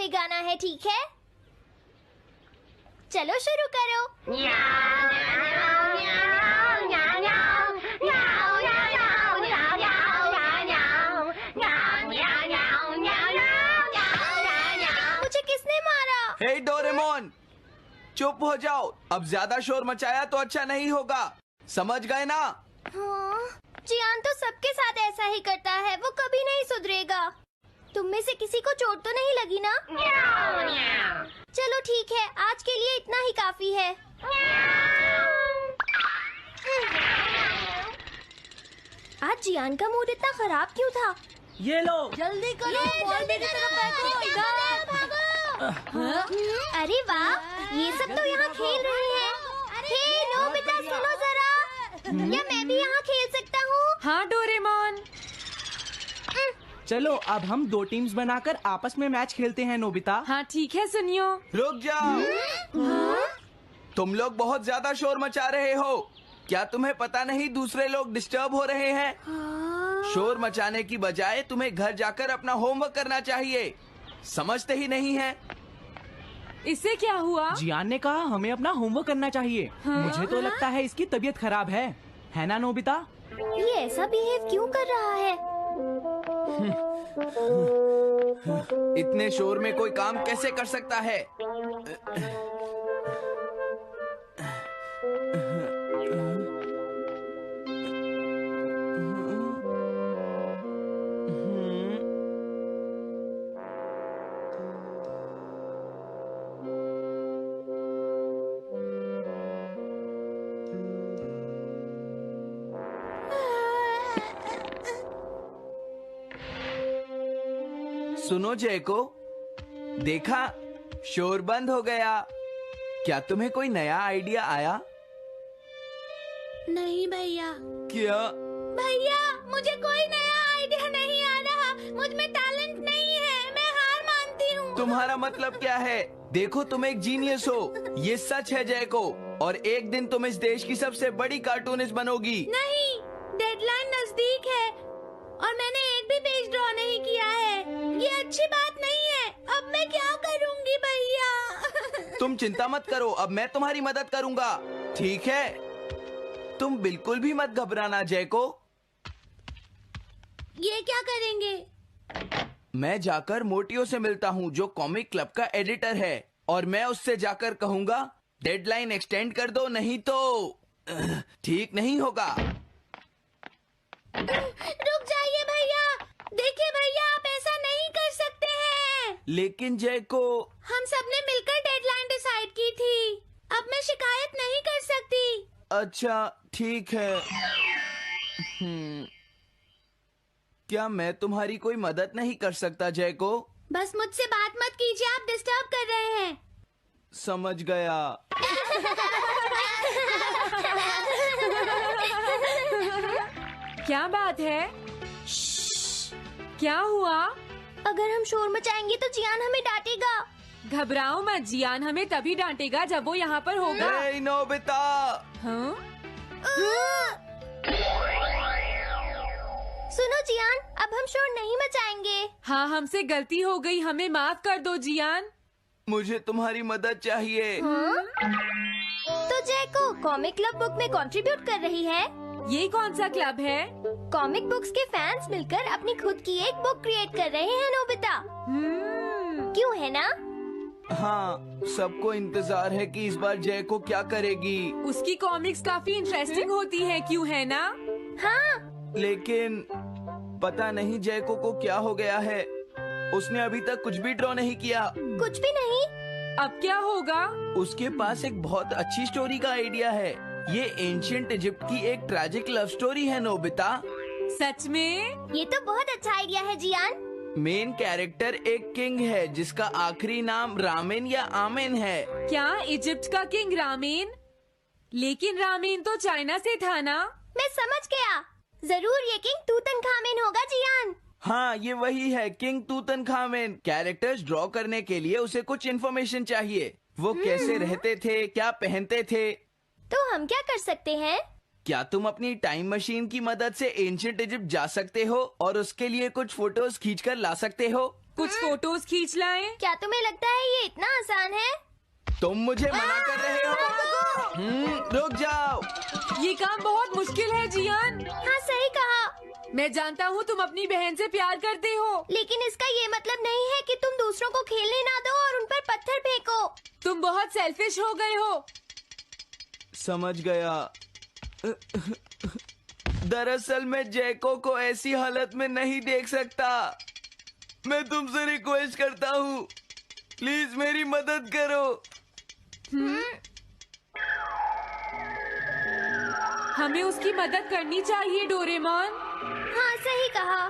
ही गाना है, ठीक है? चलो शुरू करो। मुझे किसने मारा? हे डोरेमोन, चुप हो जाओ। अब ज्यादा शोर मचाया तो अच्छा नहीं होगा, समझ गए ना? हाँ, जियान तो सबके साथ ऐसा ही करता है, वो कभी नहीं सुधरेगा। तुम में से किसी को चोट तो नहीं लगी ना? चलो ठीक है, आज के लिए इतना ही काफी है। आज जियान का मूड इतना खराब क्यों था? ये लो। जल्दी करो, अरे वाह, ये सब तो यहाँ खेल रहे हैं। हे नोबिता, सुनो जरा, क्या मैं भी यहाँ खेल सकता हूँ? हाँ डोरेमोन। चलो अब हम 2 टीम्स बनाकर आपस में मैच खेलते हैं नोबिता। हाँ ठीक है, सुनियो। रुक जाओ। तुम लोग बहुत ज्यादा शोर मचा रहे हो। क्या तुम्हें पता नहीं दूसरे लोग डिस्टर्ब हो रहे हैं? शोर मचाने की बजाय तुम्हें घर जाकर अपना होमवर्क करना चाहिए। समझते ही नहीं है। इससे क्या हुआ? जियान ने कहा हमें अपना होमवर्क करना चाहिए। मुझे तो लगता है इसकी तबीयत खराब है ना नोबिता? ये ऐसा बिहेव क्यों कर रहा है? इतने शोर में कोई काम कैसे कर सकता है? सुनो जयको, देखा, शोर बंद हो गया। क्या तुम्हें कोई नया आइडिया आया? नहीं भैया। क्या? भैया, मुझे कोई नया आइडिया नहीं आ रहा। मुझ में टैलेंट नहीं है, मैं हार मानती हूँ। तुम्हारा मतलब क्या है? देखो, तुम एक जीनियस हो, ये सच है जयको। और एक दिन तुम इस देश की सबसे बड़ी कार्टूनिस्ट बनोगी। नहीं, डेडलाइन नजदीक है और मैंने एक भी पेज ड्रॉ नहीं किया है। ये अच्छी बात नहीं है। अब मैं क्या करूँगी भैया? तुम चिंता मत करो, अब मैं तुम्हारी मदद करूंगा, ठीक है? तुम बिल्कुल भी मत घबराना जयको। ये क्या करेंगे? मैं जाकर मोटियो से मिलता हूँ, जो कॉमिक क्लब का एडिटर है, और मैं उससे जाकर कहूँगा डेडलाइन एक्सटेंड कर दो, नहीं तो ठीक नहीं होगा। रुक जाइए भैया। देखिए भैया, आप ऐसा नहीं कर सकते हैं। लेकिन जयको, हम सबने मिलकर डेडलाइन डिसाइड की थी। अब मैं शिकायत नहीं कर सकती। अच्छा ठीक है। क्या मैं तुम्हारी कोई मदद नहीं कर सकता जयको? बस मुझसे बात मत कीजिए, आप डिस्टर्ब कर रहे हैं। समझ गया। क्या बात है? क्या हुआ? अगर हम शोर मचाएंगे तो जियान हमें डांटेगा। घबराओ मत, जियान हमें तभी डांटेगा जब वो यहाँ पर होगा। हे नोबिता। हाँ? सुनो जियान, अब हम शोर नहीं मचाएंगे। हाँ, हमसे गलती हो गई, हमें माफ कर दो जियान। मुझे तुम्हारी मदद चाहिए। तो जयको कॉमिक क्लब बुक में कंट्रीब्यूट कर रही है। ये कौन सा क्लब है? कॉमिक बुक्स के फैंस मिलकर अपनी खुद की एक बुक क्रिएट कर रहे हैं नोबिता। क्यों, है ना? हाँ, सबको इंतजार है कि इस बार जयको क्या करेगी। उसकी कॉमिक्स काफी इंटरेस्टिंग होती है, क्यों है ना? हाँ। लेकिन पता नहीं जयको को क्या हो गया है। उसने अभी तक कुछ भी ड्रॉ नहीं किया। कुछ भी नहीं? अब क्या होगा? उसके पास एक बहुत अच्छी स्टोरी का आइडिया है। ये एंशिएंट इजिप्ट की एक ट्रैजिक लव स्टोरी है नोबिता। सच में? ये तो बहुत अच्छा आइडिया है जियान। मेन कैरेक्टर एक किंग है जिसका आखिरी नाम रामेन या आमेन है। क्या इजिप्ट का किंग रामेन? लेकिन रामेन तो चाइना से था ना? मैं समझ गया, जरूर ये किंग तूतनखामेन होगा जियान। हाँ, ये वही है, किंग तूतनखामेन। कैरेक्टर्स ड्रॉ करने के लिए उसे कुछ इन्फॉर्मेशन चाहिए। वो कैसे रहते थे, क्या पहनते थे। तो हम क्या कर सकते हैं? क्या तुम अपनी टाइम मशीन की मदद से एंशिएंट इजिप्ट जा सकते हो और उसके लिए कुछ फोटोज खींच कर ला सकते हो? कुछ फोटोज खींच लाएं? क्या तुम्हें लगता है ये इतना आसान है? तुम मुझे मना कर रहे हो? रुक जाओ। ये काम बहुत मुश्किल है जियान। हाँ सही कहा, मैं जानता हूँ तुम अपनी बहन से प्यार करते हो। लेकिन इसका ये मतलब नहीं है कि तुम दूसरों को खेलने ना दो और उन पर पत्थर फेंको। तुम बहुत सेल्फिश हो गए हो। समझ गया। दरअसल मैं जैको को ऐसी हालत में नहीं देख सकता। मैं तुमसे रिक्वेस्ट करता हूँ, प्लीज मेरी मदद करो। हमें उसकी मदद करनी चाहिए डोरेमोन। हाँ सही कहा।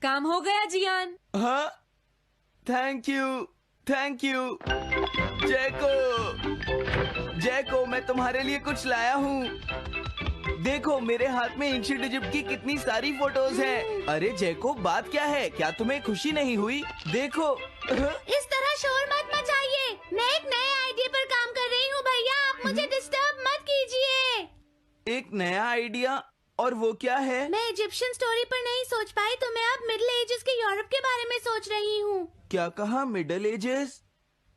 काम हो गया जियान। हाँ, थैंक यू, थैंक यू। जैको, मैं तुम्हारे लिए कुछ लाया हूँ। देखो मेरे हाथ में एंशिएंट इजिप्ट की कितनी सारी फोटोज हैं। अरे जैको, बात क्या है? क्या तुम्हें खुशी नहीं हुई? देखो। इस तरह शोर मत मचाइए। मैं एक नए आइडिया पर काम कर रही हूँ भैया, आप मुझे डिस्टर्ब मत कीजिए। एक नया आइडिया? और वो क्या है? मैं इजिप्शियन स्टोरी पर नहीं सोच पाई तो मैं अब मिडिल एजेस के यूरोप के बारे में सोच रही हूँ। क्या कहा? Middle edges?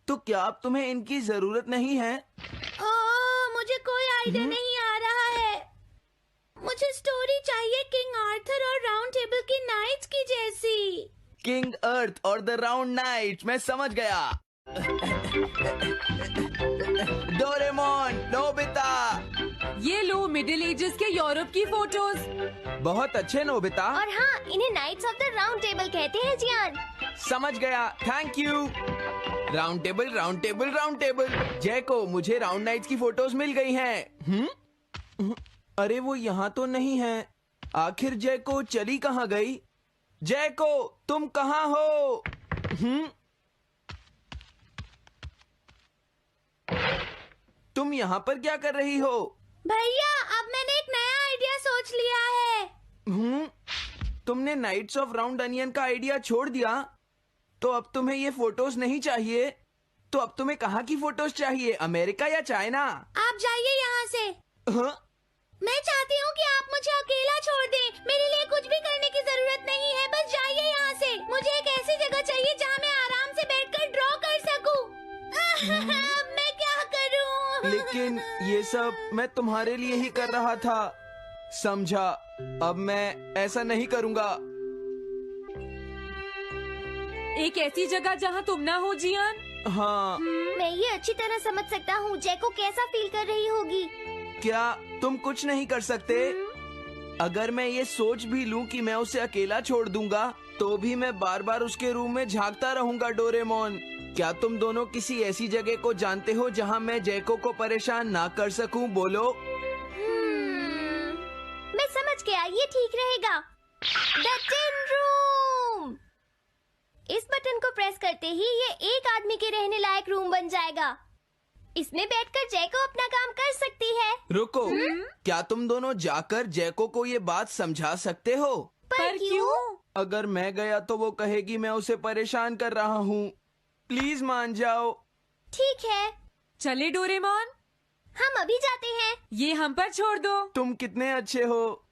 तो क्या अब तुम्हें इनकी जरूरत नहीं है? ओह, मुझे कोई आइडिया नहीं आ रहा है। मुझे स्टोरी चाहिए किंग आर्थर और राउंड टेबल की नाइट्स की जैसी। किंग अर्थ और द राउंड नाइट, मैं समझ गया। Doraemon, Nobita. ये लो मिडिल एजेस के यूरोप की फोटोज। बहुत अच्छे नोबिता। और हाँ, इन्हें knights of the round table कहते हैं जियान। समझ गया, thank you. Round table, round table, round table. Jaiko, मुझे राउंड नाइट्स की फोटोज मिल गई हैं। अरे वो यहाँ तो नहीं है। आखिर जैको चली कहाँ गई? जैको, तुम कहाँ हो? तुम यहाँ पर क्या कर रही हो? भैया, अब मैंने एक नया आइडिया सोच लिया है। तुमने नाइट्स ऑफ राउंड अनियन का आइडिया छोड़ दिया? तो अब तुम्हें ये फोटोज नहीं चाहिए? तो अब तुम्हें कहाँ की फोटोज चाहिए, अमेरिका या चाइना? आप जाइए यहाँ से। हाँ? मैं चाहती हूँ कि आप मुझे अकेला छोड़ दें। मेरे लिए कुछ भी करने की जरूरत नहीं है, बस जाइए यहाँ से। मुझे एक ऐसी जगह चाहिए जहाँ मैं आराम से बैठकर ड्रॉ कर सकूँ। मैं क्या करूँ? लेकिन ये सब मैं तुम्हारे लिए ही कर रहा था, समझा? अब मैं ऐसा नहीं करूँगा। एक ऐसी जगह जहाँ तुम ना हो जियान। हाँ। मैं ये अच्छी तरह समझ सकता हूँ जैको कैसा फील कर रही होगी। क्या तुम कुछ नहीं कर सकते? अगर मैं ये सोच भी लूं कि मैं उसे अकेला छोड़ दूंगा, तो भी मैं बार बार उसके रूम में झांकता रहूंगा। डोरेमोन, क्या तुम दोनों किसी ऐसी जगह को जानते हो जहां मैं जैको को परेशान ना कर सकूं? बोलो। मैं समझ गया, ये ठीक रहेगा। The tin room. इस बटन को प्रेस करते ही ये एक आदमी के रहने लायक रूम बन जाएगा। इसमें बैठकर जैको अपना काम कर सकती है। रुको, क्या तुम दोनों जाकर जैको को ये बात समझा सकते हो? पर क्यों? अगर मैं गया तो वो कहेगी मैं उसे परेशान कर रहा हूँ। प्लीज मान जाओ। ठीक है, चले डोरेमोन, हम अभी जाते हैं। ये हम पर छोड़ दो। तुम कितने अच्छे हो।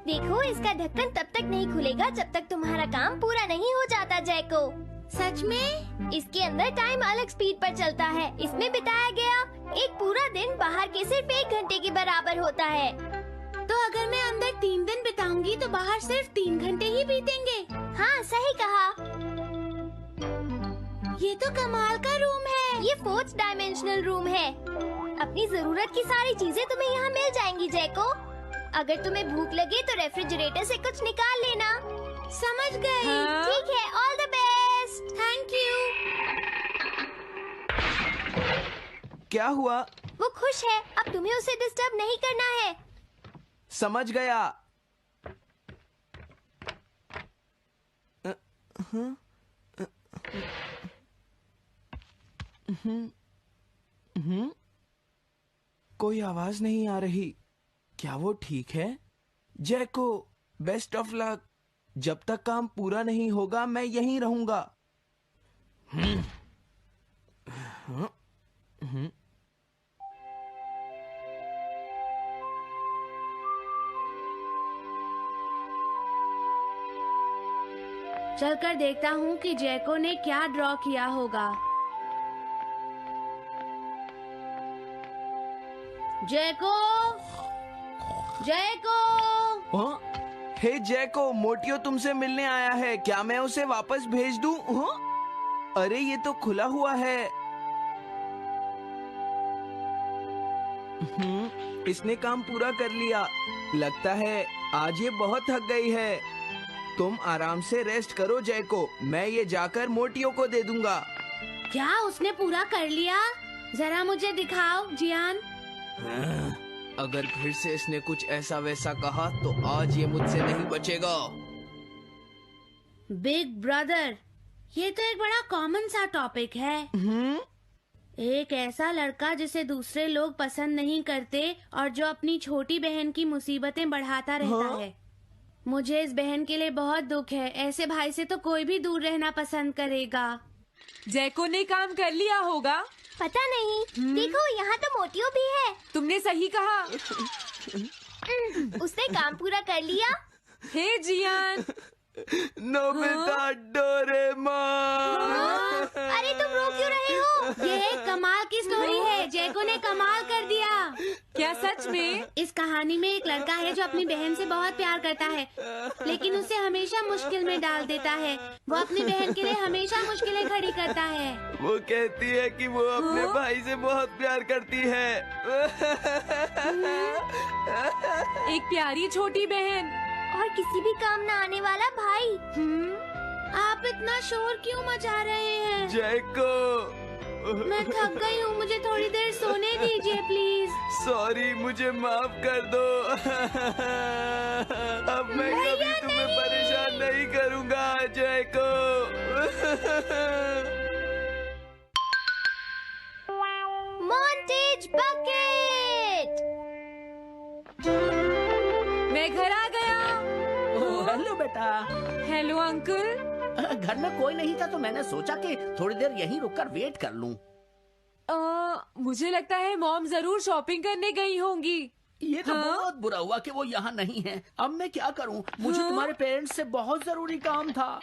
देखो, इसका ढक्कन तब तक नहीं खुलेगा जब तक तुम्हारा काम पूरा नहीं हो जाता जैको। सच में? इसके अंदर टाइम अलग स्पीड पर चलता है। इसमें बिताया गया एक पूरा दिन बाहर के सिर्फ 1 घंटे के बराबर होता है। तो अगर मैं अंदर 3 दिन बिताऊंगी तो बाहर सिर्फ 3 घंटे ही बीतेंगे। हाँ सही कहा। ये तो कमाल का रूम है। ये 4th डायमेंशनल रूम है। अपनी जरूरत की सारी चीजें तुम्हें यहाँ मिल जाएंगी जैको। अगर तुम्हें भूख लगे तो रेफ्रिजरेटर से कुछ निकाल लेना। समझ गई। हाँ? ठीक है, all the best. Thank you. क्या हुआ? वो खुश है, अब तुम्हें उसे डिस्टर्ब नहीं करना है। समझ गया। कोई आवाज नहीं आ रही। क्या वो ठीक है? जैको, बेस्ट ऑफ लक। जब तक काम पूरा नहीं होगा मैं यहीं रहूंगा। चलकर देखता हूँ कि जैको ने क्या ड्रॉ किया होगा। जैको, जैको। हाँ? हे जैको, मोटियो तुमसे मिलने आया है। क्या मैं उसे वापस भेज दूं? हाँ? अरे ये तो खुला हुआ है। इसने काम पूरा कर लिया। लगता है आज ये बहुत थक गई है। तुम आराम से रेस्ट करो जैको, मैं ये जाकर मोटियो को दे दूंगा। क्या उसने पूरा कर लिया? जरा मुझे दिखाओ जियान। अगर फिर से इसने कुछ ऐसा वैसा कहा तो आज ये मुझसे नहीं बचेगा। बिग ब्रदर, ये तो एक बड़ा कॉमन सा टॉपिक है। एक ऐसा लड़का जिसे दूसरे लोग पसंद नहीं करते और जो अपनी छोटी बहन की मुसीबतें बढ़ाता रहता है। मुझे इस बहन के लिए बहुत दुख है। ऐसे भाई से तो कोई भी दूर रहना पसंद करेगा। जैको ने काम कर लिया होगा। पता नहीं। देखो यहाँ तो मोटियो भी है। तुमने सही कहा। उसने काम पूरा कर लिया। Hey Gian. Nobita, Doraemon. अरे तुम रो क्यों रहे हो? ये एक कमाल की स्टोरी है। जैको ने कमाल कर दिया। क्या सच में? इस कहानी में एक लड़का है जो अपनी बहन से बहुत प्यार करता है, लेकिन उसे हमेशा मुश्किल में डाल देता है। वो अपनी बहन के लिए हमेशा मुश्किलें खड़ी करता है। वो कहती है कि वो अपने भाई से बहुत प्यार करती है। एक प्यारी छोटी बहन और किसी भी काम न आने वाला भाई। आप इतना शोर क्यों मचा रहे हैं? जैको, मैं थक गई हूँ, मुझे थोड़ी देर सोने दीजिए प्लीज। सॉरी, मुझे माफ कर दो। अब मैं कभी तुम्हें परेशान नहीं करूँगा जैको। Montage bucket. मैं घर आ गया। हेलो बेटा। Hello uncle. घर में कोई नहीं था तो मैंने सोचा कि थोड़ी देर यहीं रुककर वेट कर लूं। मुझे लगता है मॉम जरूर शॉपिंग करने गई होंगी। ये तो बहुत बुरा हुआ कि वो यहाँ नहीं है। अब मैं क्या करूं? मुझे तुम्हारे पेरेंट्स से बहुत जरूरी काम था।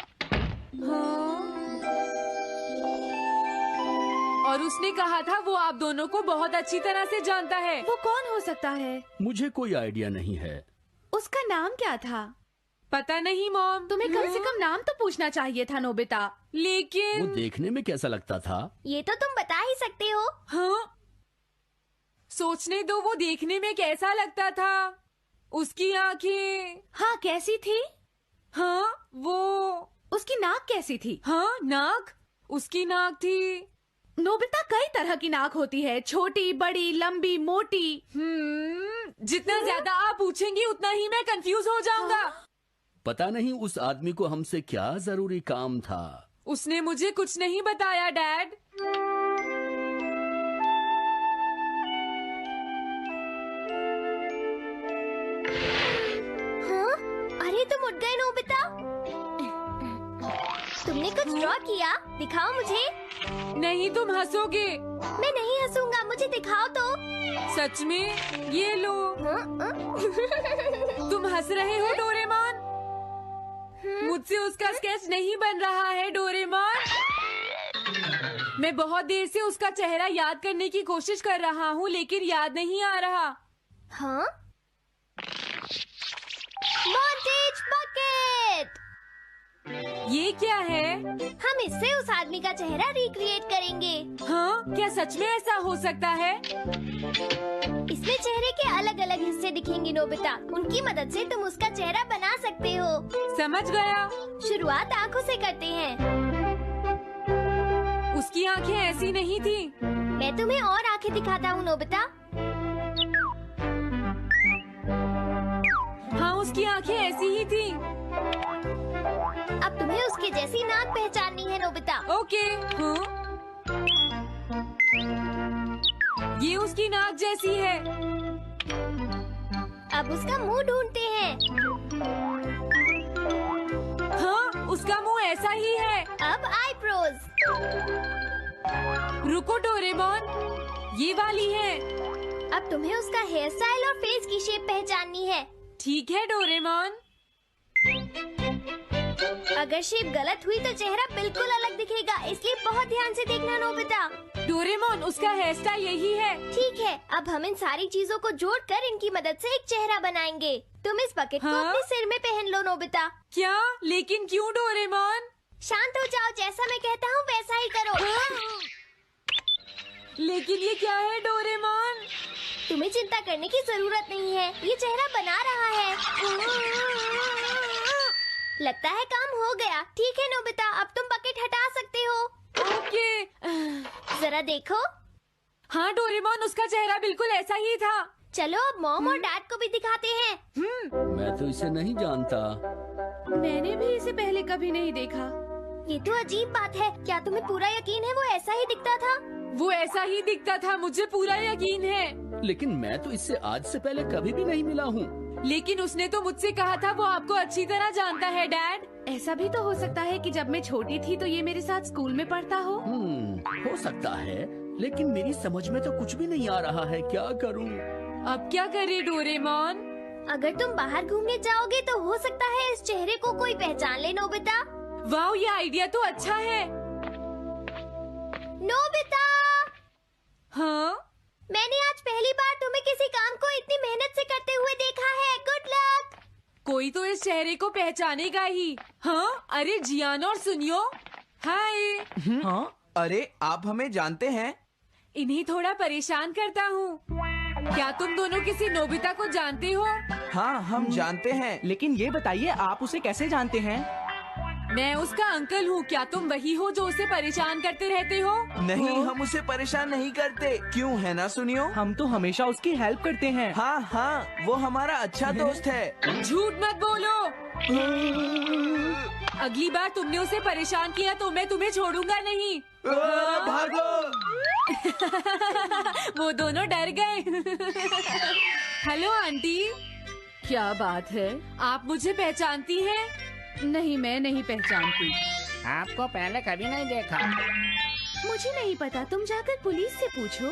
और उसने कहा था वो आप दोनों को बहुत अच्छी तरह से जानता है। वो कौन हो सकता है? मुझे कोई आइडिया नहीं है। उसका नाम क्या था? पता नहीं मॉम। तुम्हें कम से कम नाम तो पूछना चाहिए था नोबिता। वो लेकिन देखने में कैसा लगता था? ये तो तुम बता ही सकते हो। हाँ, सोचने दो वो देखने में कैसा लगता था। उसकी आंखें। हाँ, कैसी थी? हाँ, वो। उसकी नाक कैसी थी? हाँ, नाक। उसकी नाक थी। नोबिता, कई तरह की नाक होती है, छोटी, बड़ी, लंबी, मोटी। जितना ज्यादा आप पूछेंगी उतना ही मैं कंफ्यूज हो जाऊंगा। पता नहीं उस आदमी को हमसे क्या जरूरी काम था। उसने मुझे कुछ नहीं बताया डैड। हाँ? अरे तुम उठ गए नोबिता। तुमने कुछ ड्रॉ किया? दिखाओ मुझे। नहीं, तुम हंसोगे। मैं नहीं हंसूंगा, मुझे दिखाओ तो। सच में? ये लो। तुम हंस रहे हो डोरेमोन? मुझसे उसका स्केच नहीं बन रहा है डोरेमोन। मैं बहुत देर से उसका चेहरा याद करने की कोशिश कर रहा हूँ लेकिन याद नहीं आ रहा। हाँ? Montage bucket. ये क्या है? हम इससे उस आदमी का चेहरा रिक्रिएट करेंगे। हाँ, क्या सच में ऐसा हो सकता है? इसमें चेहरे के अलग अलग हिस्से दिखेंगे नोबिता। उनकी मदद से तुम उसका चेहरा बना सकते हो। समझ गया। शुरुआत आँखों से करते हैं। उसकी आंखें ऐसी नहीं थी। मैं तुम्हें और आँखें दिखाता हूँ नोबिता। हाँ, उसकी आंखें ऐसी ही थी। अब तुम्हें उसके जैसी नाक पहचाननी है नोबिता। ओके। हाँ? ये उसकी नाक जैसी है। अब उसका मुंह ढूंढते हैं। हाँ, उसका मुंह ऐसा ही है। अब आईब्रोज। रुको डोरेमोन, ये वाली है। अब तुम्हें उसका हेयर स्टाइल और फेस की शेप पहचाननी है। ठीक है डोरेमोन। अगर शेप गलत हुई तो चेहरा बिल्कुल अलग दिखेगा, इसलिए बहुत ध्यान से देखना नोबिता। डोरेमोन, उसका हेयर स्टाइल यही है। ठीक है, अब हम इन सारी चीजों को जोड़कर इनकी मदद से एक चेहरा बनाएंगे। तुम इस बकेट को हाँ? अपने सिर में पहन लो नोबिता। क्या? लेकिन क्यों डोरेमोन? शांत हो जाओ, जैसा मैं कहता हूँ वैसा ही करो। लेकिन ये क्या है डोरेमोन? तुम्हें चिंता करने की जरूरत नहीं है, ये चेहरा बना रहा है। लगता है काम हो गया। ठीक है नोबिता, अब तुम बकेट हटा सकते हो। ओके। जरा देखो। हाँ डोरेमोन, उसका चेहरा बिल्कुल ऐसा ही था। चलो अब मॉम और डैड को भी दिखाते हैं। मैं तो इसे नहीं जानता। मैंने भी इसे पहले कभी नहीं देखा। ये तो अजीब बात है। क्या तुम्हें पूरा यकीन है वो ऐसा ही दिखता था? वो ऐसा ही दिखता था, मुझे पूरा यकीन है। लेकिन मैं तो इससे आज से पहले कभी भी नहीं मिला हूँ। लेकिन उसने तो मुझसे कहा था वो आपको अच्छी तरह जानता है डैड। ऐसा भी तो हो सकता है कि जब मैं छोटी थी तो ये मेरे साथ स्कूल में पढ़ता हो। हो सकता है, लेकिन मेरी समझ में तो कुछ भी नहीं आ रहा है। क्या करूँ? अब क्या करे डोरेमोन? अगर तुम बाहर घूमने जाओगे तो हो सकता है इस चेहरे को कोई पहचान ले नोबिता। वाह, ये आइडिया तो अच्छा है। नोबिता, हाँ? मैंने आज पहली बार तुम्हें किसी काम को इतनी मेहनत से करते हुए देखा है। Good luck. कोई तो इस चेहरे को पहचानेगा ही। हाँ? अरे जियान और सुनियो, हाय। हाँ? अरे आप हमें जानते हैं? इन्हें थोड़ा परेशान करता हूँ। क्या तुम दोनों किसी नोबिता को जानते हो? हाँ, हम जानते हैं। लेकिन ये बताइए आप उसे कैसे जानते हैं? मैं उसका अंकल हूँ। क्या तुम वही हो जो उसे परेशान करते रहते हो? नहीं, हम उसे परेशान नहीं करते। क्यों, है ना सुनियो? हम तो हमेशा उसकी हेल्प करते हैं। हाँ हाँ, वो हमारा अच्छा दोस्त है। झूठ मत बोलो। अगली बार तुमने उसे परेशान किया तो मैं तुम्हें छोड़ूंगा नहीं। भागो। वो दोनों डर गए। हेलो आंटी, क्या बात है? आप मुझे पहचानती हैं? नहीं, मैं नहीं पहचानती। आपको पहले कभी नहीं देखा। मुझे नहीं पता, तुम जाकर पुलिस से पूछो।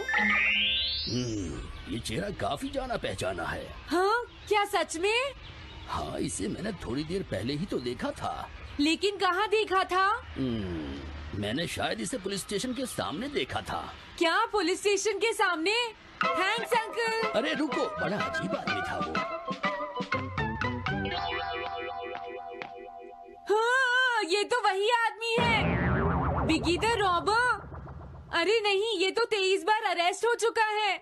ये चेहरा काफी जाना पहचाना है। हाँ? क्या सच में? हाँ, इसे मैंने थोड़ी देर पहले ही तो देखा था। लेकिन कहाँ देखा था? मैंने शायद इसे पुलिस स्टेशन के सामने देखा था। क्या पुलिस स्टेशन के सामने? Thanks uncle. अरे रुको, बड़ा अजीब आदमी था वो। हाँ, ये तो वही आदमी है, बिगी द रॉबर। अरे नहीं, ये तो 23 बार अरेस्ट हो चुका है।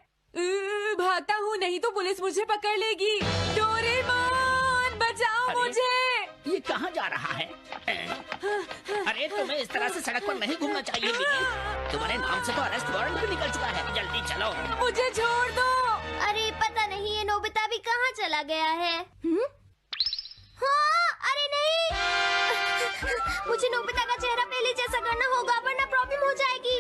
भागता हूँ, नहीं तो पुलिस मुझे पकड़ लेगी। डोरेमोन, बचाओ मुझे। ये कहाँ जा रहा है? अरे तुम्हें इस तरह से सड़क पर नहीं घूमना चाहिए बिगी। तुम्हारे नाम से तो अरेस्ट वारंट भी निकल चुका है। जल्दी चलो। मुझे छोड़ दो। अरे पता नहीं ये नोबिता भी कहाँ चला गया है। हाँ, अरे नहीं। मुझे नोबिता का चेहरा पहले जैसा करना होगा वरना प्रॉब्लम हो जाएगी।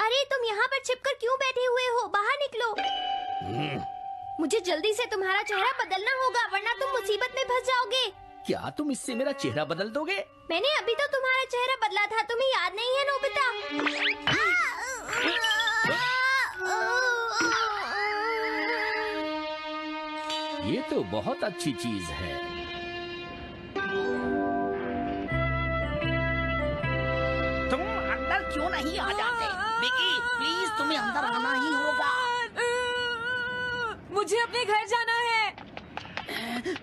अरे तुम यहाँ पर छिपकर क्यों बैठे हुए हो? बाहर निकलो। मुझे जल्दी से तुम्हारा चेहरा बदलना होगा वरना तुम मुसीबत में फंस जाओगे। क्या तुम इससे मेरा चेहरा बदल दोगे? मैंने अभी तो तुम्हारा चेहरा बदला था, तुम्हें याद नहीं है नोबिता? ये तो बहुत अच्छी चीज है। तुम अंदर क्यों नहीं आ जाते? बिगी, प्लीज तुम्हें अंदर आना ही होगा। मुझे अपने घर जाना है।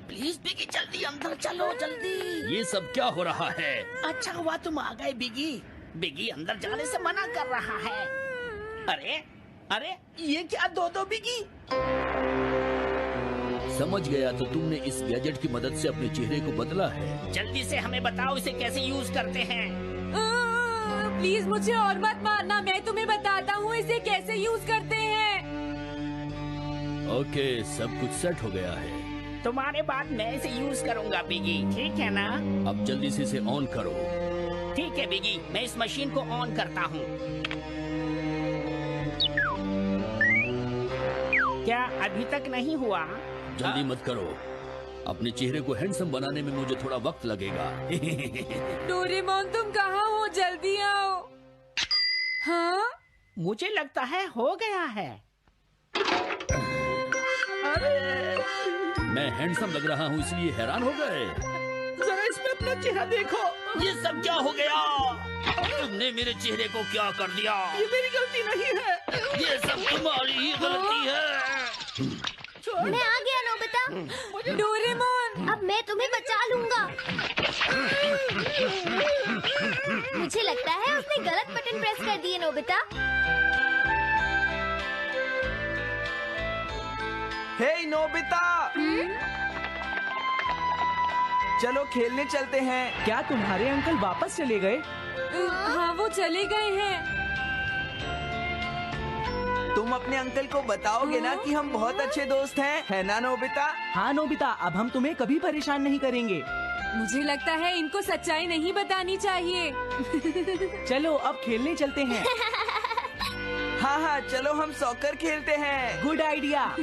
प्लीज बिगी, जल्दी अंदर चलो, जल्दी। ये सब क्या हो रहा है? अच्छा हुआ तुम आ गए बिगी। बिगी अंदर जाने से मना कर रहा है। अरे अरे, ये क्या दो बिगी? समझ गया, तो तुमने इस गैजेट की मदद से अपने चेहरे को बदला है। जल्दी से हमें बताओ इसे कैसे यूज करते हैं। प्लीज मुझे और मत मारना, मैं तुम्हें बताता हूँ इसे कैसे यूज करते हैं। ओके, सब कुछ सेट हो गया है। तुम्हारे बाद मैं इसे यूज करूंगा बिगी, ठीक है ना? अब जल्दी से इसे ऑन करो। ठीक है बिगी, मैं इस मशीन को ऑन करता हूँ। क्या अभी तक नहीं हुआ? जल्दी मत करो, अपने चेहरे को हैंडसम बनाने में मुझे थोड़ा वक्त लगेगा। डोरेमोन तुम कहाँ हो? जल्दी आओ। हाँ? मुझे लगता है हो गया है। मैं हैंडसम लग रहा हूँ इसलिए हैरान हो गए। जरा इसमें अपना चेहरा देखो। ये सब क्या हो गया? तुमने मेरे चेहरे को क्या कर दिया? ये मेरी गलती नहीं है, ये सब तुम्हारी ही गलती है। मैं आ गया नोबिता। डोरेमोन अब मैं तुम्हें बचा लूंगा। मुझे लगता है उसने गलत बटन प्रेस कर दिए नोबिता। हे नोबिता, चलो खेलने चलते हैं। क्या तुम्हारे अंकल वापस चले गए? हाँ वो चले गए हैं। तुम अपने अंकल को बताओगे ना कि हम बहुत अच्छे दोस्त हैं, है ना नोबिता? हाँ नोबिता, अब हम तुम्हें कभी परेशान नहीं करेंगे। मुझे लगता है इनको सच्चाई नहीं बतानी चाहिए। चलो अब खेलने चलते हैं। हाँ हाँ, चलो हम सॉकर खेलते हैं। Good idea.